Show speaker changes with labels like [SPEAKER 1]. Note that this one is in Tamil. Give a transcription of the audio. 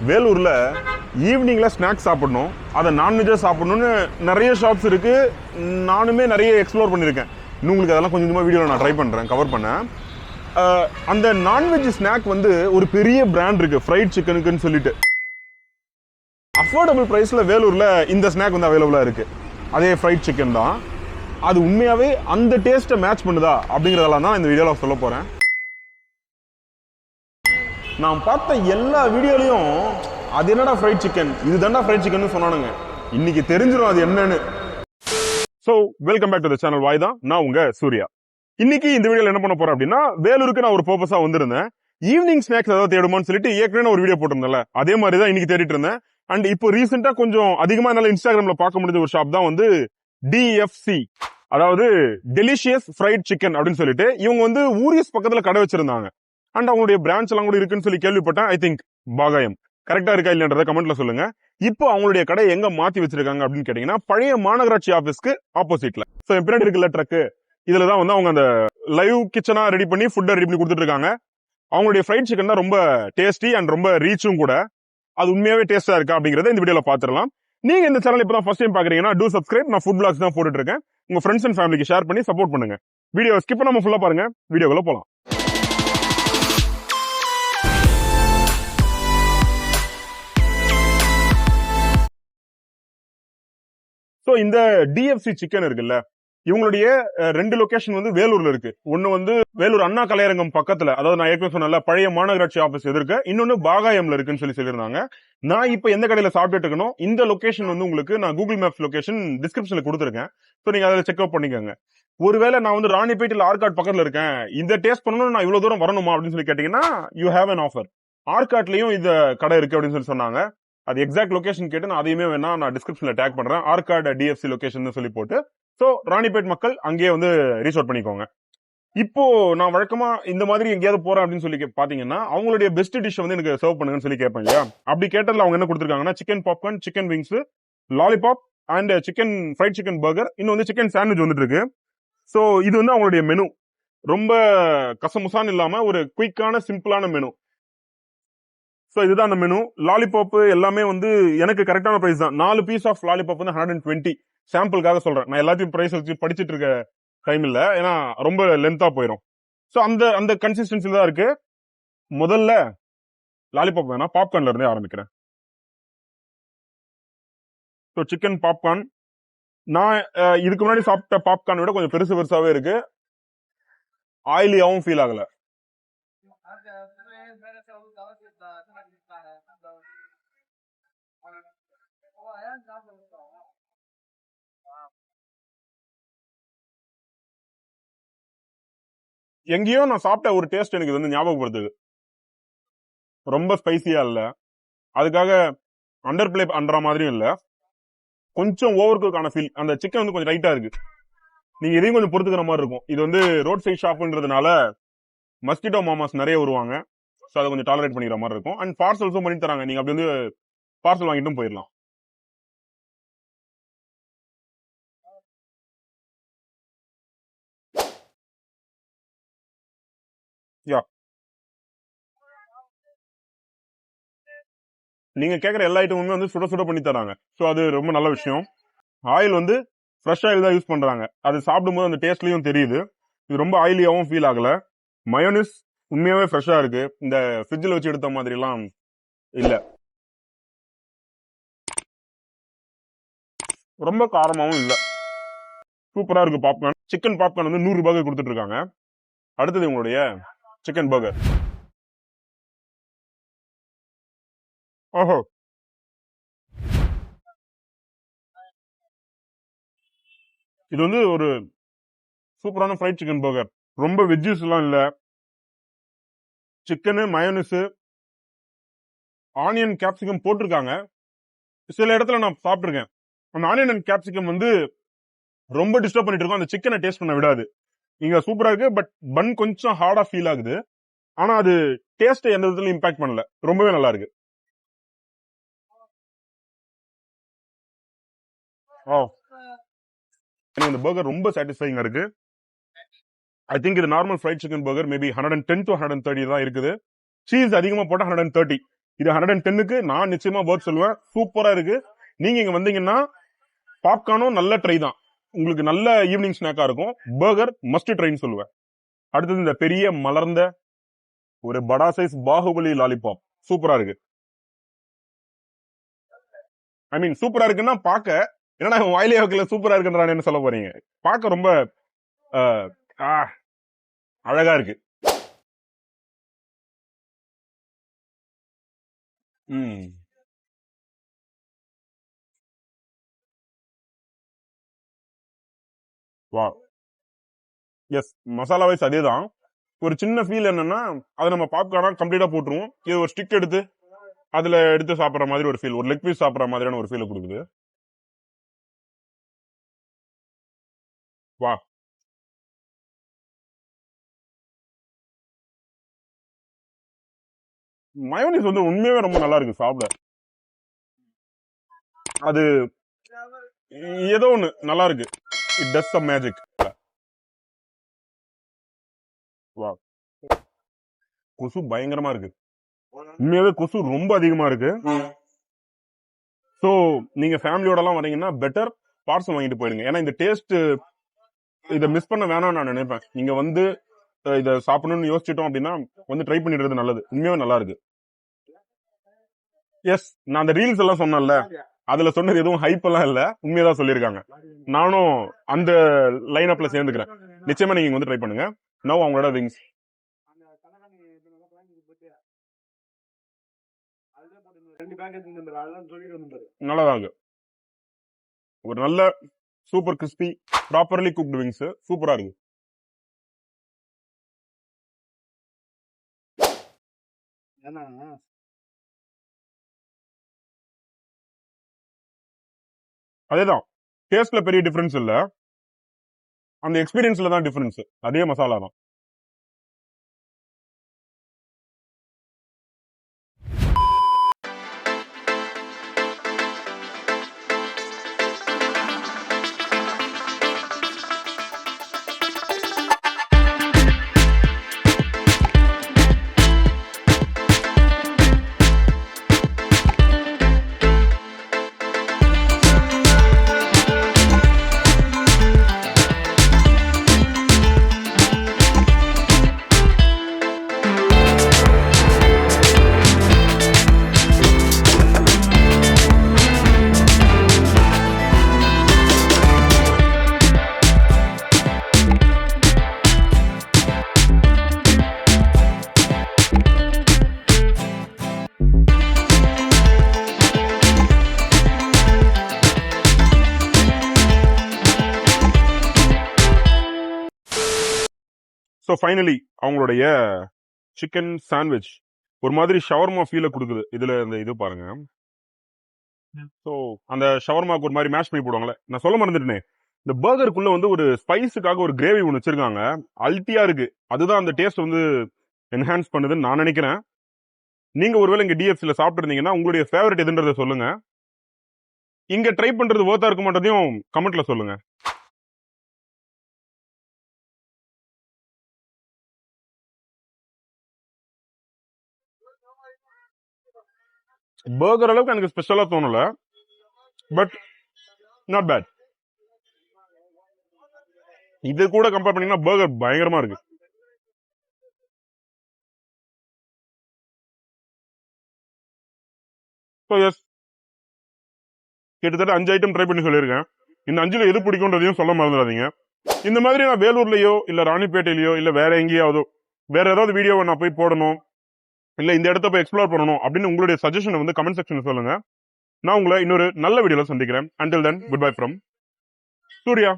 [SPEAKER 1] வேலூர்ல ஈவினிங்ல ஸ்நாக்ஸ் சாப்பிடணும், அதை நான்வெஜ்ஜா சாப்பிடணும்னு நிறைய ஷாப்ஸ் இருக்கு. நானுமே நிறைய எக்ஸ்ப்ளோர் பண்ணியிருக்கேன். இன்னும் உங்களுக்கு அதெல்லாம் கொஞ்சம் கொஞ்சமாக வீடியோவில் நான் ட்ரை பண்ணுறேன், கவர் பண்ணேன். அந்த நான்வெஜ் ஸ்நாக் வந்து ஒரு பெரிய பிராண்ட் இருக்கு, ஃப்ரைட் சிக்கனுக்குன்னு சொல்லிட்டு. அஃபோர்டபுள் ப்ரைஸில் வேலூரில் இந்த ஸ்நாக் வந்து அவைலபிளாக இருக்கு. அதே ஃப்ரைட் சிக்கன் தான். அது உண்மையாகவே அந்த டேஸ்ட்டை மேட்ச் பண்ணுதா அப்படிங்கிறதெல்லாம் தான் இந்த வீடியோவில் சொல்ல போகிறேன். நான் பார்த்த எல்லா வீடியோலையும் அது என்னடா ஃப்ரைட் சிக்கன், இது தாண்டா ஃப்ரைட் சிக்கன் சொன்னானுங்க. இன்னைக்கு தெரிஞ்சிடும் அது என்னன்னு. So welcome back to the channel Vaaytha. நான் உங்க சூர்யா. இன்னைக்கு இந்த வீடியோல என்ன பண்ண போறேன் அப்படின்னா, வேலூருக்கு நான் ஒரு பர்பஸா வந்திருந்தேன். ஈவினிங் ஸ்நாக்ஸ் ஏதாவது தேடுமான்னு சொல்லிட்டு ஏற்கனவே ஒரு வீடியோ போட்டிருந்தேன்ல, அதே மாதிரி தான் இன்னைக்கு தேடிட்டு இருந்தேன். அண்ட் இப்போ ரீசெண்டா கொஞ்சம் அதிகமா என்னால இன்ஸ்டாகிராம்ல பார்க்க முடிஞ்ச ஒரு ஷாப் தான் வந்து DFC, அதாவது டெலிஷியஸ் ஃப்ரைட் சிக்கன் அப்படின்னு சொல்லிட்டு. இவங்க வந்து ஊரியஸ் பக்கத்துல கடை வச்சிருந்தாங்க. அண்ட் அவங்களுடைய பிரான்ச் எல்லாம் கூட இருக்குன்னு சொல்லி கேள்விப்பட்டேன். ஐ திங்க் பாகாயம் கரெக்டா இருக்கா இல்லைன்றத கமெண்ட்ல சொல்லுங்க. இப்போ அவங்களுடைய கடை எங்க மாத்தி வச்சிருக்காங்க அப்படின்னு கேட்டீங்கன்னா, பழைய மாநகராட்சி ஆபீஸ்க்கு ஆப்போசிட்ல. சோ பின்னாடி இருக்குல்ல ட்ரக், இதுலதான் வந்து அவங்க அந்த லைவ் கிச்சனா ரெடி பண்ணி ஃபுட்டை ரெடி பண்ணி கொடுத்துட்டு இருக்காங்க. அவங்களுடைய ஃப்ரைட் சிக்கன் தான் ரொம்ப டேஸ்டி அண்ட் ரொம்ப ரீச்சும் கூட. அது உண்மையாவே டேஸ்டா இருக்கா அப்படிங்கறத இந்த வீடியோல பாத்துடலாம். நீங்க இந்த சேனல் இப்பதான் ஃபர்ஸ்ட் டைம் பாக்குறீங்கன்னா டூ சப்ஸ்கிரைப். நான் ஃபுட் பிளாக்ஸ் தான் போட்டுட்டு இருக்கேன். உங்க ஃப்ரெண்ட்ஸ் அண்ட் ஃபேமிலிக்கு ஷேர் பண்ணி சப்போர்ட் பண்ணுங்க. வீடியோ ஸ்கிப் பண்ணாம ஃபுல்லா பாருங்க. வீடியோக்குள்ள போலாம். சோ இந்த DFC சிக்கன் இருக்குல்ல, இவங்களுடைய ரெண்டு லொகேஷன் வந்து வேலூர்ல இருக்கு. ஒன்னு வந்து வேலூர் அண்ணா கலையரங்கம் பக்கத்துல, அதாவது நான் ஏற்கனவே சொன்னல பழைய மாநகராட்சி ஆபீஸ் எதிர்க்க. இன்னொன்னு பாகாயம்ல இருக்குன்னு சொல்லியிருந்தாங்க. நான் இப்ப எந்த கடையில சாப்பிட்டு இருக்கணும், இந்த லொகேஷன் வந்து உங்களுக்கு நான் கூகுள் மேப்ஸ் லொகேஷன் டிஸ்கிரிப்ஷன்ல கொடுத்துருக்கேன். சோ நீங்க அதில் செக் அவுட் பண்ணிக்கோங்க. ஒருவேளை நான் வந்து ராணிப்பேட் இல்ல ஆர்காட் பக்கத்துல இருக்கேன், இந்த டேஸ்ட் பண்ணணும், நான் இவ்வளவு தூரம் வரணுமா அப்படின்னு சொல்லி கேட்டீங்கன்னா, யூ ஹேவ் an ஆஃபர். ஆர்காட்லயும் இந்த கடை இருக்கு அப்படின்னு சொல்லி சொன்னாங்க. அது எக்ஸாக்ட் லொகேஷன் கேட்டு நான் அதையுமே வேணா நான் டிஸ்கிரிப்ஷன்ல டேக் பண்றேன், ஆர்காட் DFC லொகேஷன் சொல்லி போட்டு. சோ ராணிப்பேட் மக்கள் அங்கேயே வந்து ரீச் அவுட் பண்ணிக்கோங்க. இப்போ நான் வழக்கமா இந்த மாதிரி எங்கேயாவது போறேன் அப்படின்னு சொல்லி பாத்தீங்கன்னா, அவங்களுடைய பெஸ்ட் டிஷ் வந்து எனக்கு சர்வ் பண்ணுங்கன்னு சொல்லி கேட்பேன் இல்லையா. அப்படி கேட்டதுல அவங்க என்ன கொடுத்துருக்காங்கன்னா, chicken popcorn, chicken wings, lollipop and chicken fried chicken burger, இன்னும் வந்து சிக்கன் சாண்ட்விச் வந்துட்டு இருக்கு. சோ இது வந்து அவங்களுடைய மெனு. ரொம்ப கசமுசான்னு இல்லாம ஒரு குயிக்கான சிம்பிளான மெனு. சோ இதுதான் அந்த மெனு. லாலிபாப் எல்லாமே வந்து எனக்கு கரெக்டான பிரைஸ் தான். 4 பீஸ் ஆஃப் லாலிபாப் வந்து 120. சாம்பிளுக்காக சொல்றேன், நான் எல்லாத்தையும் பிரைஸ் வச்சு படிச்சிட்டு இருக்க டைம் இல்ல, ஏன்னா ரொம்ப லென்த்தா போயிடும். சோ அந்த அந்த கன்சிஸ்டன்சில தான் இருக்கு. முதல்ல லாலிபாப் வேணா பாப்கார்ன்ல இருந்தே ஆரம்பிக்கிறேன். சோ சிக்கன் பாப்கார்ன், நான் இதுக்கு முன்னாடி சாப்பிட்ட பாப்கார்ன் விட கொஞ்சம் பெருசு பெருசாவே இருக்கு. ஆயிலியாவும் ஃபீல் ஆகல. எங்கேயோ நான் சாப்பிட்ட ஒரு டேஸ்ட் எனக்கு வந்து ஞாபகப்படுத்துது. ரொம்ப ஸ்பைசியா இல்ல, அதுக்காக அண்டர் பிளே பண்ற மாதிரியும் இல்ல, கொஞ்சம் ஓவர் குக்கான ஃபீல். அந்த சிக்கன் வந்து கொஞ்சம் லைட்டா இருக்கு. நீங்க இதையும் கொஞ்சம் பொறுத்துக்கிற மாதிரி இருக்கும். இது வந்து ரோட் சைட் ஷாப்ன்றதுனால மஸ்கிட்டோ மாமாஸ் நிறைய வருவாங்க. சோ அதை கொஞ்சம் டாலரேட் பண்ணிக்கிற மாதிரி இருக்கும். அண்ட் பார்சல்ஸும் பண்ணி தராங்க, நீங்க அப்படி வந்து பார்சல் வாங்கிட்டும் போயிடலாம். யா, நீங்க கேக்குற எல்லா ஐட்டமுமே வந்து சுட சுட பண்ணி தராங்க. சோ அது ரொம்ப நல்ல விஷயம். ஆயில் வந்து ஃப்ரெஷ் ஆயில் தான் யூஸ் பண்றாங்க. அது சாப்பிடும்போது அந்த டேஸ்ட்லயும் தெரியுது. இது ரொம்ப ஆயிலியாவும் ஃபீல் ஆகல. மயோனிஸ் உண்மையாவே ஃப்ரெஷ்ஷா இருக்கு, இந்த ஃப்ரிட்ஜில் வச்சு எடுத்த மாதிரி எல்லாம் இல்ல. ரொம்ப காரமாவும் இல்ல, சூப்பரா இருக்கு பாப்கார்ன். சிக்கன் பாப்கார்ன் வந்து 100 ரூபாய்க்கு கொடுத்துட்டு இருக்காங்க. அடுத்தது உங்களுடைய சிக்கன் பர்கர். ஓஹோ, இது வந்து ஒரு சூப்பரான ஃப்ரைட் சிக்கன் பர்கர். ரொம்ப வெஜ்ஜஸ் எல்லாம் இல்ல, சிக்கனு, மயோனிஸ், ஆனியன், கேப்சிகம் போட்டிருக்காங்க. சில இடத்துல நான் சாப்பிட்டிருக்கேன், அந்த ஆனியன் அண்ட் கேப்சிகம் வந்து ரொம்ப டிஸ்டர்ப் பண்ணிட்டு இருக்கும், அந்த சிக்கனை டேஸ்ட் பண்ண விடாது. இங்க சூப்பரா இருக்கு, பட் பன் கொஞ்சம் ஹார்டா ஃபீல் ஆகுது. ஆனா அது டேஸ்ட் எந்த விதத்துல இம்பாக்ட் பண்ணல, ரொம்பவே நல்லா இருக்கு. இந்த பர்கர் ரொம்ப சாட்டிஸ்ஃபைங்கா இருக்கு. ஐ திங்க் இது normal fried chicken burger maybe 110 to 130 தான் இருக்குது. சீஸ் அதிகமா போட்டா 130. இது 110க்கு நான் நிச்சயமா வேர்ட் சொல்லுவேன். சூப்பரா இருக்கு. நீங்க இங்க வந்தீங்கன்னா பாப்கார்னும் நல்ல ட்ரை தான். உங்களுக்கு நல்ல ஈவினிங் ஸ்நாக்கா இருக்கும். பர்கர் மஸ்ட் ட்ரைன்னு சொல்லுவேன். அடுத்தது இந்த பெரிய மலர்ந்த ஒரு படா சைஸ் பாகுபலி லாலிபாப் சூப்பரா இருக்கு. ஐ மீன் சூப்பரா இருக்குன்னா பாக்க என்னடா வாயிலே வைக்கல சூப்பரா இருக்குன்றானு என்ன சொல்ல போறீங்க? பாக்க ரொம்ப அழகா இருக்கு. வா எஸ் மசாலா வைஸ் அதேதான். ஒரு சின்ன ஃபீல் என்னன்னா அதை நம்ம பாப்கார்னா கம்ப்ளீட்டா போட்டுருவோம். இது ஒரு ஸ்டிக் எடுத்து அதுல எடுத்து சாப்பிடுற மாதிரி ஒரு ஃபீல், ஒரு லெக் பீஸ் சாப்பிடுற மாதிரியான ஒரு ஃபீல் கொடுக்குது. வா மயோனிஸ் வந்து உண்மையாவே ரொம்ப நல்லா இருக்கு சாப்பிட. அது ஏதோ ஒண்ணு நல்லா இருக்கு. It does some magic. வா கொசு பயங்கரமா இருக்கு. உண்மையாவே கொசு ரொம்ப அதிகமா இருக்கு. சோ நீங்க ஃபேமிலியோட எல்லாம் வரீங்கன்னா பெட்டர் பார்சல் வாங்கிட்டு போயிடுங்க. ஏன்னா இந்த டேஸ்ட் இதை மிஸ் பண்ண வேணாம்னு நான் நினைப்பேன். நீங்க வந்து இதை சாப்பிடணும்னு யோசிச்சிட்டோம் அப்படின்னா வந்து ட்ரை பண்ணிடுறது நல்லது. உண்மையாவே நல்லா இருக்கு. எஸ் நான் அந்த ரீல்ஸ் எல்லாம் சொன்னேன்ல, அதுல சொன்னது எதுவும் ஹைப் எல்லாம் இல்ல, உண்மையதான் சொல்லியிருக்காங்க. நானும் அந்த லைன் அப்ல சேர்ந்துக்கிறேன். நிச்சயமா நீங்க வந்து ட்ரை பண்ணுங்க. நவ் அவங்களோட விங்ஸ் நல்லதா இருக்கு. ஒரு நல்ல super crispy properly cooked wings சூப்பரா இருக்கு. அதேதான் டேஸ்ட்ல பெரிய டிஃபரன்ஸ் இல்ல, அந்த எக்ஸ்பீரியன்ஸ்ல தான் டிஃபரன்ஸ். அதே மசாலா தான். ஸோ ஃபைனலி அவங்களுடைய சிக்கன் சாண்ட்விச் ஒரு மாதிரி ஷவர்மா ஃபீல கொடுக்குது. இதுல இந்த இது பாருங்க. ஸோ அந்த ஷவர்மாக்கு ஒரு மாதிரி மேஷ் பண்ணி போடுவாங்களே, நான் சொல்ல மறந்துட்டேனே, இந்த பர்கருக்குள்ள வந்து ஒரு ஸ்பைஸுக்காக ஒரு கிரேவி ஒன்று வச்சிருக்காங்க. அல்ட்டியா இருக்கு. அதுதான் அந்த டேஸ்ட் வந்து என்ஹான்ஸ் பண்ணுதுன்னு நான் நினைக்கிறேன். நீங்க ஒருவேளை இங்க டிஎஃப்சில சாப்பிட்டு இருந்தீங்கன்னா உங்களுடைய ஃபேவரட் எதுன்றதை சொல்லுங்க. இங்க ட்ரை பண்றது ஒர்த்தா இருக்க மாட்டதையும் கமெண்ட்ல சொல்லுங்க. பர்கர் அளவுக்கு எனக்கு ஸ்பெஷலா தோணல, பட் நாட் பேட். இது கூட கம்பேர் பண்ணீங்கன்னா பர்கர் பயங்கரமா இருக்கு. கிட்டத்தட்ட 5 ஐட்டம் ட்ரை பண்ணி சொல்லியிருக்கேன். இந்த 5ல எது பிடிக்கும்ன்றதையும் சொல்ல மறந்துடாதீங்க. இந்த மாதிரி நான் வேலூர்லயோ இல்ல ராணிப்பேட்டையிலயோ இல்ல வேற எங்கேயாவதோ வேற ஏதாவது வீடியோவை நான் போய் போடணும், இல்ல இந்த இடத்த போய் எக்ஸ்ப்ளோர் பண்ணணும் அப்படின்னு உங்களுடைய சஜஷனை வந்து கமெண்ட் செக்ஷன் சொல்லுங்க. நான் உங்களை இன்னொரு நல்ல வீடியோல சந்திக்கிறேன். Until then, goodbye from Surya.